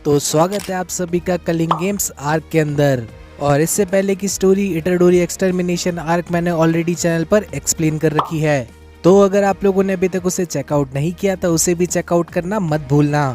तो स्वागत है आप सभी का कलिंग गेम्स आर्क के अंदर। और इससे पहले की स्टोरी इटाडोरी एक्सटर्मिनेशन आर्क मैंने ऑलरेडी चैनल पर एक्सप्लेन कर रखी है, तो अगर आप लोगों ने अभी तक उसे चेकआउट नहीं किया तो उसे भी चेकआउट करना मत भूलना।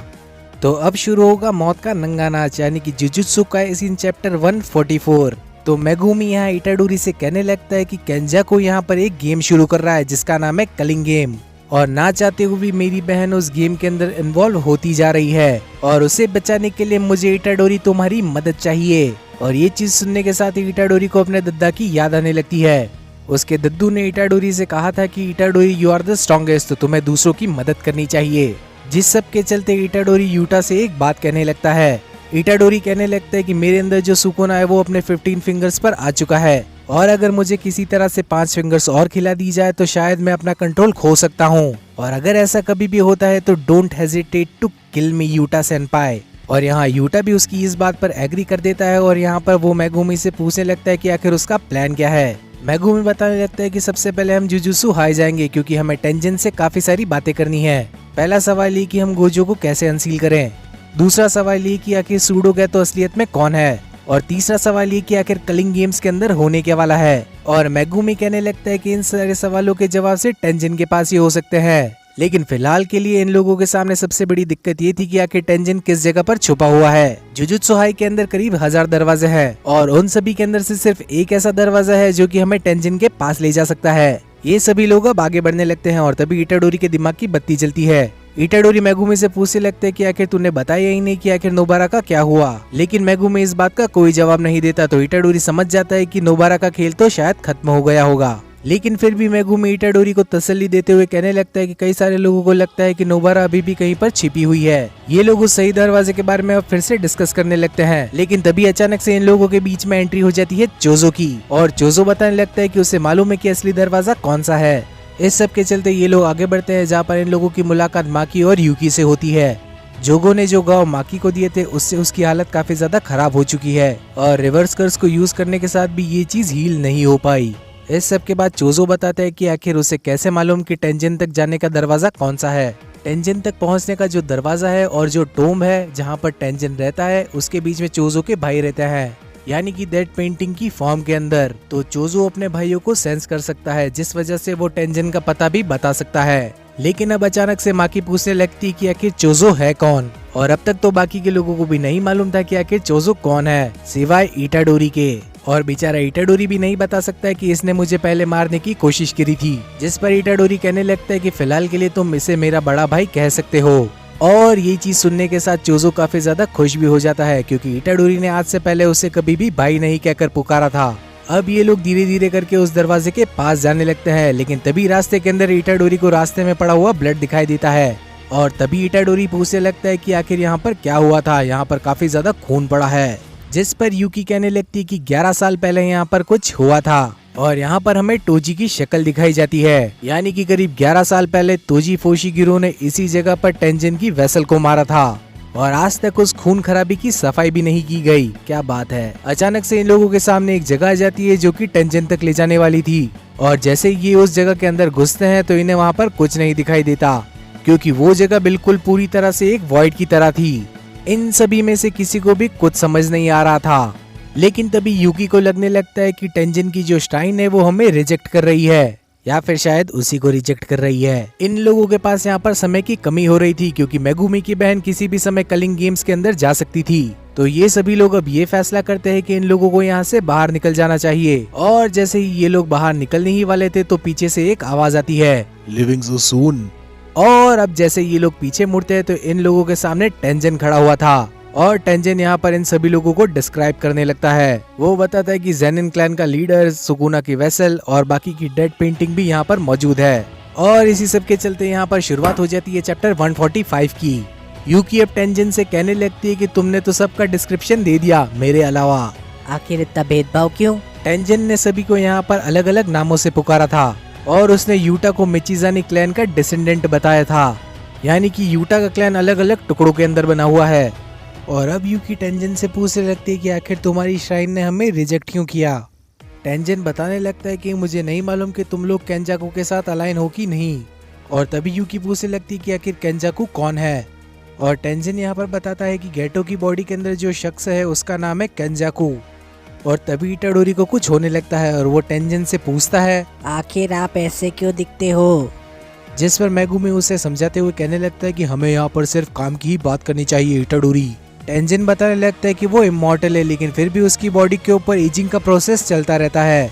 तो अब शुरू होगा मौत का नंगा नाच यानी कि जुजुत्सु काइसेन चैप्टर 144। तो मेगुमी यहाँ इटाडोरी से कहने लगता है कि केंजाको यहाँ पर एक गेम शुरू कर रहा है जिसका नाम है कलिंग गेम, और ना चाहते हुए भी मेरी बहन उस गेम के अंदर इन्वॉल्व होती जा रही है और उसे बचाने के लिए मुझे इटाडोरी तुम्हारी मदद चाहिए। और ये चीज सुनने के साथ ही इटाडोरी को अपने दद्दा की याद आने लगती है। उसके दद्दू ने इटाडोरी से कहा था कि Itadori you are the strongest, तो तुम्हें दूसरों की मदद करनी चाहिए। जिस सब के चलते इटाडोरी यूटा से एक बात कहने लगता है। इटाडोरी कहने लगता है कि मेरे अंदर जो सुकूना है वो अपने 15 फिंगर्स पर आ चुका है, और अगर मुझे किसी तरह से 5 फिंगर्स और खिला दी जाए तो शायद मैं अपना कंट्रोल खो सकता हूँ, और अगर ऐसा कभी भी होता है तो don't hesitate to kill me Yuta सेनपाई। और यहाँ यूटा भी उसकी इस बात पर एग्री कर देता है, और यहाँ पर वो मेगुमी से पूछने लगता है कि आखिर उसका प्लान क्या है। मेगुमी बताने लगता है कि सबसे पहले हम जुजुत्सु हाई जाएंगे क्योंकि हमें टेंजन से काफी सारी बातें करनी है। पहला सवाल ये कि हम गोजो को कैसे अनसील करें, दूसरा सवाल ये कि आखिर सूडोगे तो असलियत में कौन है, और तीसरा सवाल ये कि आखिर कलिंग गेम्स के अंदर होने के वाला है। और मेगुमी कहने लगता है कि इन सारे सवालों के जवाब से टेंजन के पास ही हो सकते हैं, लेकिन फिलहाल के लिए इन लोगों के सामने सबसे बड़ी दिक्कत ये थी कि आखिर टेंजन किस जगह पर छुपा हुआ है। जुजुत्सु हाई के अंदर करीब 1000 दरवाजे हैं, और उन सभी के अंदर से सिर्फ एक ऐसा दरवाजा है जो कि हमें टेंजन के पास ले जा सकता है। ये सभी लोग अब आगे बढ़ने लगते हैं, और तभी इटाडोरी के दिमाग की बत्ती जलती है। इटाडोरी मेगुमी से पूछने लगते हैं कि आखिर तूने बताया ही नहीं कि आखिर नोबारा का क्या हुआ, लेकिन मेगुमी इस बात का कोई जवाब नहीं देता। तो इटाडोरी समझ जाता है कि नोबारा का खेल तो शायद खत्म हो गया होगा, लेकिन फिर भी मेगुमी इटाडोरी को तसल्ली देते हुए कहने लगता है कि कई सारे लोगों को लगता है कि नोबारा अभी भी कहीं पर छिपी हुई है। ये लोग उस सही दरवाजे के बारे में अब फिर से डिस्कस करने लगते हैं, लेकिन तभी अचानक से इन लोगों के बीच में एंट्री हो जाती है जोजो की, और जोजो बताने लगता है कि उसे मालूम है कि असली दरवाजा कौन सा है। इस सब के चलते ये लोग आगे बढ़ते हैं, जहाँ पर इन लोगों की मुलाकात माकी और यूकी से होती है। जोगो ने जो गाँव माकी को दिए थे उससे उसकी हालत काफी ज्यादा खराब हो चुकी है, और रिवर्स कर्स को यूज करने के साथ भी ये चीज हील नहीं हो पाई। इस सब के बाद चोजो बताता है कि आखिर उसे कैसे मालूम कि टेंजन तक जाने का दरवाजा कौन सा है। टेंजन तक पहुंचने का जो दरवाजा है और जो टोम है जहां पर टेंजन रहता है उसके बीच में चोजो के भाई रहते हैं, यानी कि डेड पेंटिंग की फॉर्म के अंदर। तो चोजो अपने भाइयों को सेंस कर सकता है, जिस वजह से वो टेंजन का पता भी बता सकता है। लेकिन अब अचानक से माकी पूछने लगती कि आखिर चोजो है कौन, और अब तक तो बाकी के लोगों को भी नहीं मालूम था कि आखिर चोजो कौन है सिवाय इटाडोरी के। और बेचारा इटाडोरी भी नहीं बता सकता है कि इसने मुझे पहले मारने की कोशिश करी थी, जिस पर इटाडोरी कहने लगता है कि फिलहाल के लिए तुम इसे मेरा बड़ा भाई कह सकते हो। और ये चीज सुनने के साथ चोजो काफी ज्यादा खुश भी हो जाता है, क्योंकि इटाडोरी ने आज से पहले उसे कभी भी भाई नहीं कहकर पुकारा था। अब ये लोग धीरे धीरे करके उस दरवाजे के पास जाने लगते हैं, लेकिन तभी रास्ते के अंदर इटाडोरी को रास्ते में पड़ा हुआ ब्लड दिखाई देता है, और तभी इटाडोरी पूछने लगता है कि आखिर यहाँ पर क्या हुआ था, यहाँ पर काफी ज्यादा खून पड़ा है। जिस पर यूकी कहने लगती है कि 11 साल पहले यहाँ पर कुछ हुआ था, और यहाँ पर हमें टोजी की शक्ल दिखाई जाती है, यानी कि करीब 11 साल पहले तोजी फोशिगिरो ने इसी जगह पर टेंजन की वेसल को मारा था, और आज तक उस खून खराबी की सफाई भी नहीं की गई। क्या बात है। अचानक से इन लोगों के सामने एक जगह आ जाती है जो कि टेंजन तक ले जाने वाली थी, और जैसे ये उस जगह के अंदर घुसते हैं तो इन्हें वहाँ पर कुछ नहीं दिखाई देता, क्योंकि वो जगह बिल्कुल पूरी तरह से एक वॉइड की तरह थी। इन सभी में से किसी को भी कुछ समझ नहीं आ रहा था, लेकिन तभी यूकी को लगने लगता है कि टेंजन की जो श्राइन है वो हमें रिजेक्ट कर रही है, या फिर शायद उसी को रिजेक्ट कर रही है। इन लोगों के पास यहाँ पर समय की कमी हो रही थी, क्योंकि मेगुमी की बहन किसी भी समय कलिंग गेम्स के अंदर जा सकती थी। तो ये सभी लोग अब ये फैसला करते हैं कि इन लोगों को यहाँ से बाहर निकल जाना चाहिए। और जैसे ही ये लोग बाहर निकलने ही वाले थे तो पीछे से एक आवाज आती है, लिविंग सो सून। और अब जैसे ये लोग पीछे मुड़ते हैं तो इन लोगों के सामने टेंजन खड़ा हुआ था, और टेंजन यहाँ पर इन सभी लोगों को डिस्क्राइब करने लगता है। वो बताता है कि ज़ेनिन क्लैन का लीडर, सुकुना की वेसल और बाकी की डेड पेंटिंग भी यहाँ पर मौजूद है। और इसी सब के चलते यहाँ पर शुरुआत हो जाती है चैप्टर 145 की। यूकी अब टेंजन से कहने लगती है कि तुमने तो सबका डिस्क्रिप्शन दे दिया मेरे अलावा, आखिर इतना भेदभाव क्यों? टेंजन ने सभी को यहाँ पर अलग अलग नामों से पुकारा था, और उसने यूटा को मिचिजानी क्लैन का डिसेंडेंट बताया था, यानी कि यूटा का क्लैन अलग अलग टुकड़ों के अंदर बना हुआ है। और अब यूकी टेंजन से पूछने लगती है कि आखिर तुम्हारी श्राइन ने हमें रिजेक्ट क्यों किया। टेंजन बताने लगता है कि मुझे नहीं मालूम कि तुम लोग केंजाकू के साथ अलाइन हो कि नहीं, और तभी यूकी पूछने लगती है कि आखिर केंजाकू कौन है। और टेंजन यहाँ पर बताता है कि गेटो की बॉडी के अंदर जो शख्स है उसका नाम है केंजाकू। और तभी इटाडोरी को कुछ होने लगता है और वो टेंजन से पूछता है आखिर आप ऐसे क्यों दिखते हो? जिस पर मेगुमी उसे समझाते हुए कहने लगता है कि हमें यहाँ पर सिर्फ काम की ही बात करनी चाहिए इटाडोरी। टेंजन बताने लगता है कि वो इमॉर्टल है लेकिन फिर भी उसकी बॉडी के ऊपर एजिंग का प्रोसेस चलता रहता है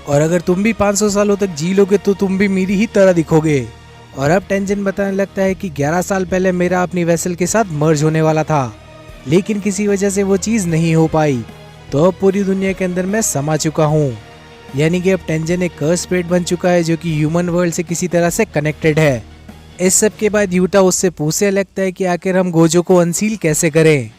और अगर तुम भी 500 सालों तक जी लोगे तो तुम भी मेरी ही तरह दिखोगे। और अब टेंजन बताने लगता है कि 11 साल पहले मेरा अपनी वेसल के साथ मर्ज होने वाला था लेकिन किसी वजह से वो चीज नहीं हो पाई, तो अब पूरी दुनिया के अंदर मैं समा चुका हूँ। यानी कि अब टेंजन एक कर्स स्पिरिट बन चुका है जो कि ह्यूमन वर्ल्ड से किसी तरह से कनेक्टेड है। इस सब के बाद यूटा उससे पूछने लगता है कि आखिर हम गोजो को अनसील कैसे करें।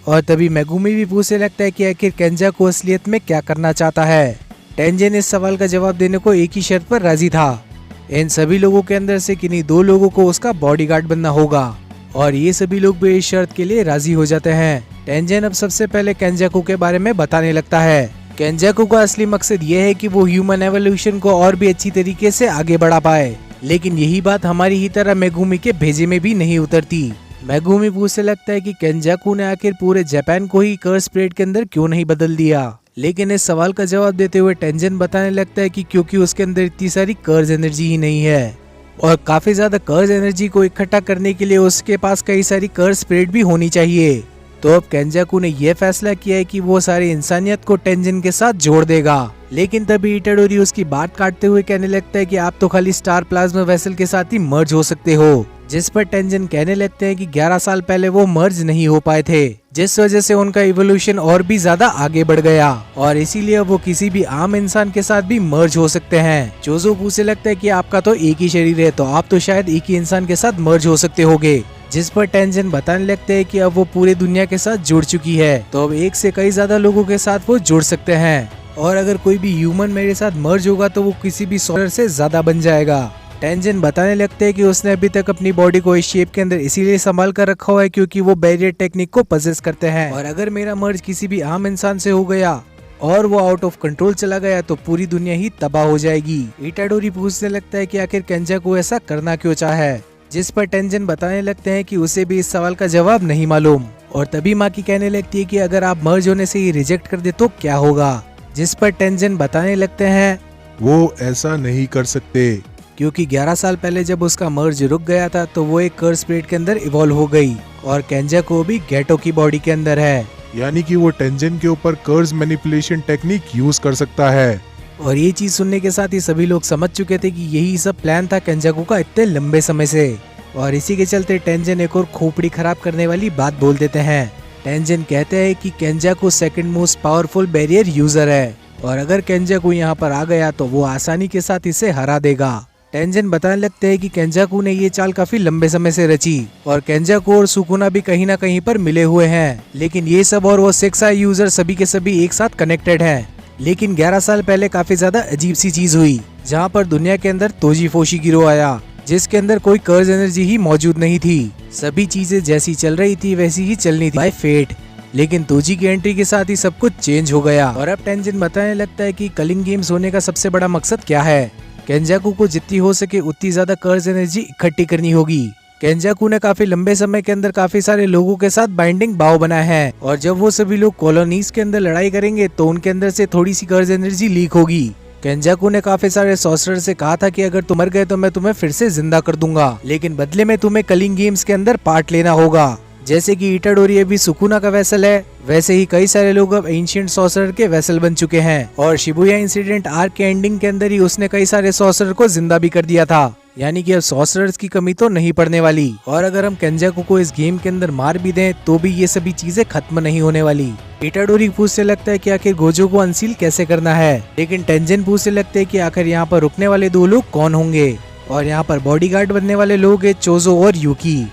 और तभी मेगुमी भी पूछने लगता है कि आखिर केंजाकू असलियत में क्या करना चाहता है। टेंजन इस सवाल का जवाब देने को एक ही शर्त पर राजी था, इन सभी लोगों के अंदर से किन्हीं 2 लोगों को उसका बॉडीगार्ड बनना होगा और ये सभी लोग भी इस शर्त के लिए राजी हो जाते हैं। टेंजन अब सबसे पहले केंजाकू के बारे में बताने लगता है। केंजाकू का असली मकसद ये है कि वो ह्यूमन एवोल्यूशन को और भी अच्छी तरीके से आगे बढ़ा पाए, लेकिन यही बात हमारी ही तरह मेगुमी के भेजे में भी नहीं उतरती। मेगुमी पूछने लगता है कि केंजाकू ने आखिर पूरे जापान को ही कर्स स्पिरिट के अंदर क्यों नहीं बदल दिया, लेकिन इस सवाल का जवाब देते हुए टेंजन बताने लगता है कि क्योंकि उसके अंदर इतनी सारी कर्स एनर्जी ही नहीं है और काफी ज्यादा कर्स एनर्जी को इकट्ठा करने के लिए उसके पास कई सारी कर्स स्पिरिट भी होनी चाहिए। तो अब केंजाकू ने यह फैसला किया है कि वो सारी इंसानियत को टेंजन के साथ जोड़ देगा, लेकिन तभी इटाडोरी उसकी बात काटते हुए कहने लगता है कि आप तो खाली स्टार प्लाज्मा वेसल के साथ ही मर्ज हो सकते हो, जिस पर टेंजन कहने लगते हैं कि 11 साल पहले वो मर्ज नहीं हो पाए थे, जिस वजह से उनका इवोल्यूशन और भी ज्यादा आगे बढ़ गया और इसीलिए वो किसी भी आम इंसान के साथ भी मर्ज हो सकते हैं। चोजो पूछने लगता है कि आपका तो एक ही शरीर है तो आप तो शायद एक ही इंसान के साथ मर्ज हो सकते होगे, जिस पर टेंजन बताने लगते हैं कि अब वो पूरे दुनिया के साथ जुड़ चुकी है तो अब एक से कई ज्यादा लोगों के साथ वो जुड़ सकते हैं और अगर कोई भी ह्यूमन मेरे साथ मर्ज होगा तो वो किसी भी सोलर से ज्यादा बन जाएगा। टेंजन बताने लगते हैं कि उसने अभी तक अपनी बॉडी को इस शेप के अंदर इसीलिए संभाल कर रखा हुआ है क्योंकि वो बैरियर टेक्निक को पजेस करते हैं और अगर मेरा मर्ज किसी भी आम इंसान से हो गया और वो आउट ऑफ कंट्रोल चला गया तो पूरी दुनिया ही तबाह हो जाएगी। इटाडोरी पूछने लगता है कि आखिर केंजाकू ऐसा करना क्यों चाहा है, जिस पर टेंजन बताने लगते हैं कि उसे भी इस सवाल का जवाब नहीं मालूम और तभी माकी कहने लगती है कि अगर आप मर्ज होने से ही रिजेक्ट कर दे तो क्या होगा, जिस पर टेंजन बताने लगते हैं वो ऐसा नहीं कर सकते क्योंकि 11 साल पहले जब उसका मर्ज रुक गया था तो वो एक कर्स स्पिरिट के अंदर इवॉल्व हो गई और केंजाकू भी गेटो की बॉडी के अंदर है, यानी कि वो टेंजन के ऊपर कर्स मैनिपुलेशन टेक्निक यूज कर सकता है। और ये चीज सुनने के साथ ही सभी लोग समझ चुके थे कि यही सब प्लान था केंजाकू का इतने लंबे समय से और इसी के चलते टेंजन एक और खोपड़ी खराब करने वाली बात बोल देते हैं। टेंजन कहते हैं कि Kenjaku second most powerful barrier user है और अगर केंजाकू यहाँ पर आ गया तो वो आसानी के साथ इसे हरा देगा। टेंजन बताने लगते हैं कि केंजाकू ने ये चाल काफी लंबे समय से रची और केंजाकू और सुकुना भी कहीं ना कहीं पर मिले हुए हैं, लेकिन ये सब और वो 6 आई यूजर सभी के सभी एक साथ कनेक्टेड हैं। लेकिन 11 साल पहले काफी ज्यादा अजीब सी चीज हुई जहाँ पर दुनिया के अंदर तोजी फोशी गिरोह आया जिसके अंदर कोई कर्ज एनर्जी ही मौजूद नहीं थी, सभी चीजें जैसी चल रही थी वैसी ही चलनी थी बाय फेट, लेकिन तोजी की एंट्री के साथ ही सब कुछ चेंज हो गया। और अब टेंजन बताने लगता है कि कलिंग गेम्स होने का सबसे बड़ा मकसद क्या है। केंजाकू को जितनी हो सके उतनी ज्यादा कर्ज एनर्जी इकट्ठी करनी होगी। केंजाकू ने काफी लंबे समय के अंदर काफी सारे लोगों के साथ बाइंडिंग बाव बनाया है और जब वो सभी लोग कॉलोनीज के अंदर लड़ाई करेंगे तो उनके अंदर से थोड़ी सी कर्ज एनर्जी लीक होगी। केंजाकू ने काफी सारे सॉर्सरर से कहा था कि अगर तुम मर गए तो मैं तुम्हें फिर से जिंदा कर दूंगा, लेकिन बदले में तुम्हें कलिंग गेम्स के अंदर पार्ट लेना होगा। जैसे कि इटाडोरी अभी सुकुना का वेसल है, वैसे ही कई सारे लोग अब एंशिएंट सॉर्सरर के वेसल बन चुके हैं और शिबुया इंसिडेंट आर्क के एंडिंग के अंदर ही उसने कई सारे सॉर्सरर को जिंदा भी कर दिया था, यानी कि अब सॉर्सरर्स की कमी तो नहीं पड़ने वाली। और अगर हम केंजाकू को इस गेम के अंदर मार भी दें तो भी ये सभी चीजें खत्म नहीं होने वाली। इटाडोरी पूछने लगता है कि आखिर गोजो को अनसील कैसे करना है, लेकिन टेंजन पूछने लगते हैं कि आखिर यहाँ पर रुकने वाले 2 लोग कौन होंगे और यहाँ पर बॉडीगार्ड बनने वाले लोग हैं चोजो और यूकी।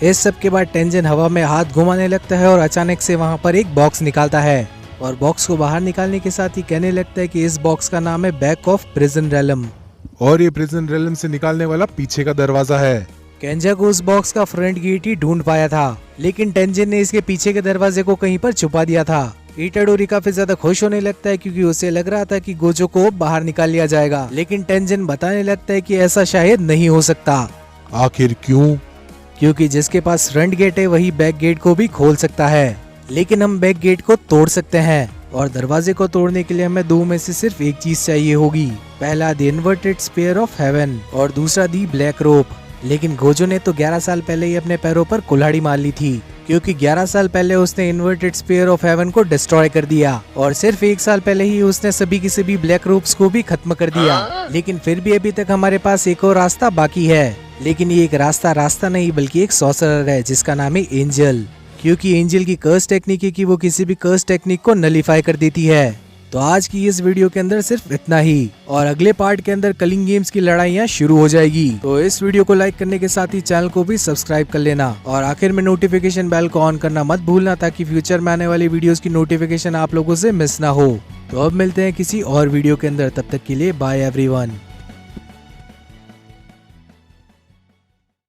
इस सब के बाद टेंजन हवा में हाथ घुमाने लगता है और अचानक से वहाँ पर एक बॉक्स निकालता है और बॉक्स को बाहर निकालने के साथ ही कहने लगता है कि इस बॉक्स का नाम है बैक ऑफ प्रिजन रेलम और ये प्रिजन रेलम से निकालने वाला पीछे का दरवाजा है। केंजाकू उस बॉक्स का फ्रंट गेट ही ढूंढ पाया था, लेकिन टेंजन ने इसके पीछे के दरवाजे को कहीं पर छुपा दिया था। इटाडोरी काफी ज्यादा खुश होने लगता है क्योंकि उसे लग रहा था कि गोजो को बाहर निकाल लिया जाएगा, लेकिन टेंजन बताने लगता है कि ऐसा शायद नहीं हो सकता। आखिर क्यों? क्योंकि जिसके पास फ्रंट गेट है वही बैक गेट को भी खोल सकता है, लेकिन हम बैक गेट को तोड़ सकते हैं और दरवाजे को तोड़ने के लिए हमें दो में से सिर्फ एक चीज चाहिए होगी। पहला the inverted sphere of haven और दूसरा दी ब्लैक रोप। लेकिन गोजो ने तो 11 साल पहले ही अपने पैरों पर कुल्हाड़ी मार ली थी, क्योंकि 11 साल पहले उसने इन्वर्टेड स्पेयर ऑफ हेवन को डिस्ट्रॉय कर दिया और सिर्फ 1 साल पहले ही उसने सभी की सभी ब्लैक रोप्स को भी खत्म कर दिया। लेकिन फिर भी अभी तक हमारे पास एक और रास्ता बाकी है, लेकिन ये एक रास्ता नहीं बल्कि एक सॉर्सरर है जिसका नाम है एंजल, क्योंकि एंजल की कर्स टेक्निक है कि वो किसी भी कर्स टेक्निक को नलीफाई कर देती है। तो आज की इस वीडियो के अंदर सिर्फ इतना ही और अगले पार्ट के अंदर कलिंग गेम्स की लड़ाइयाँ शुरू हो जाएगी। तो इस वीडियो को लाइक करने के साथ ही चैनल को भी सब्सक्राइब कर लेना और आखिर में नोटिफिकेशन बेल को ऑन करना मत भूलना, ताकि फ्यूचर में आने वाली वीडियोस की नोटिफिकेशन आप लोगों से मिस ना हो। तो अब मिलते हैं किसी और वीडियो के अंदर, तब तक के लिए बाय एवरीवन।